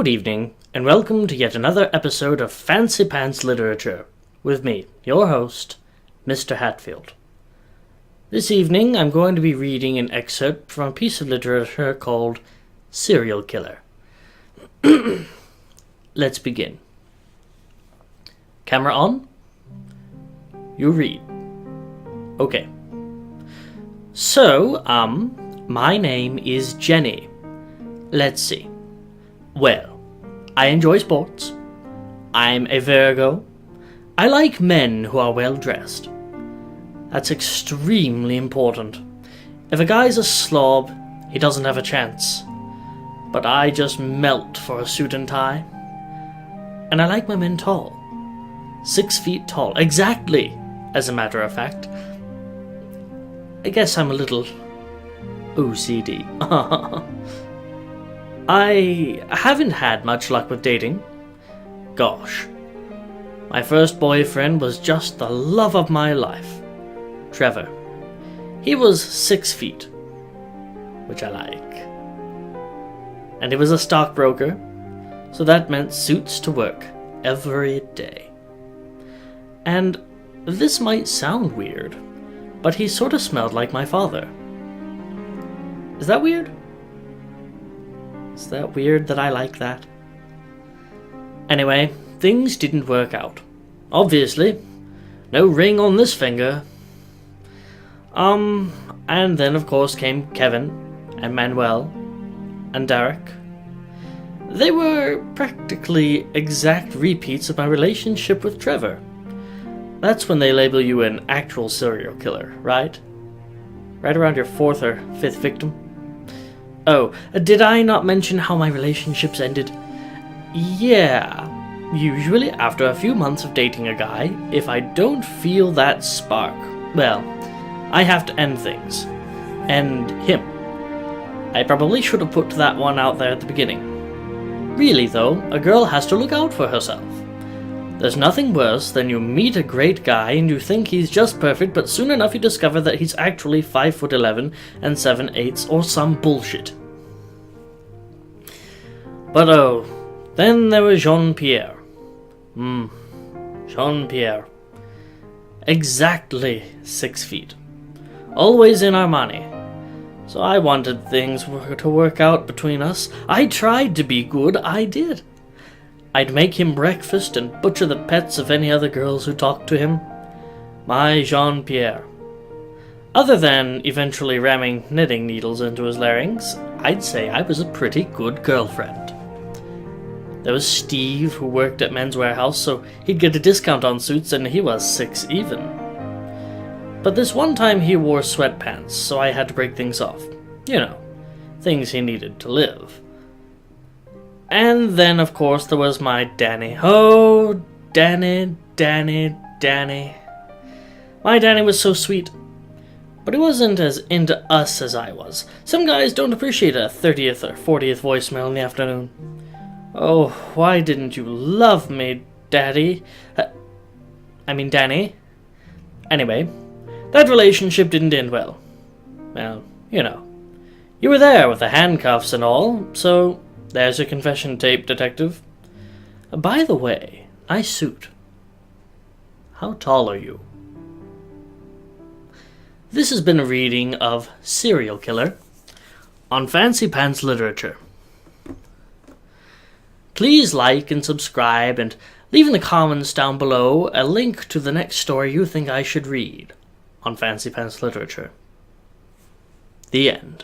Good evening, and welcome to yet another episode of Fancy Pants Literature, with me, your host, Mr. Hatfield. This evening, I'm going to be reading an excerpt from a piece of literature called Serial Killer. Let's begin. Camera on? You read. Okay. So, my name is Jenny. Let's see. Well, I enjoy sports. I'm a Virgo. I like men who are well dressed. That's extremely important. If a guy's a slob, he doesn't have a chance. But I just melt for a suit and tie. And I like my men tall. 6 feet tall. Exactly, as a matter of fact. I guess I'm a little OCD. I haven't had much luck with dating. Gosh. My first boyfriend was just the love of my life. Trevor. He was 6 feet, which I like. And he was a stockbroker, so that meant suits to work every day. And this might sound weird, but he sort of smelled like my father. Is that weird? Is that weird that I like that? Anyway, things didn't work out. Obviously. No ring on this finger. And then of course came Kevin, and Manuel, and Derek. They were practically exact repeats of my relationship with Trevor. That's when they label you an actual serial killer, right? Right around your 4th or 5th victim. Oh, did I not mention how my relationships ended? Yeah, usually after a few months of dating a guy, if I don't feel that spark, well, I have to end things. And him. I probably should have put that one out there at the beginning. Really though, a girl has to look out for herself. There's nothing worse than you meet a great guy and you think he's just perfect, but soon enough you discover that he's actually 5'11" and 7/8 or some bullshit. But oh, then there was Jean-Pierre. Jean-Pierre. Exactly 6 feet. Always in Armani. So I wanted things to work out between us. I tried to be good, I did. I'd make him breakfast and butcher the pets of any other girls who talked to him. My Jean-Pierre. Other than eventually ramming knitting needles into his larynx, I'd say I was a pretty good girlfriend. There was Steve, who worked at Men's Warehouse, so he'd get a discount on suits, and he was 6 even. But this one time he wore sweatpants, so I had to break things off. You know, things he needed to live. And then, of course, there was my Danny. Oh, Danny. My Danny was so sweet. But he wasn't as into us as I was. Some guys don't appreciate a 30th or 40th voicemail in the afternoon. Oh, why didn't you love me, Danny? Anyway, that relationship didn't end well. Well, you know. You were there with the handcuffs and all, so there's your confession tape, detective. By the way, nice suit. How tall are you? This has been a reading of Serial Killer on Fancy Pants Literature. Please like and subscribe, and leave in the comments down below a link to the next story you think I should read on Fancy Pants Literature. The end.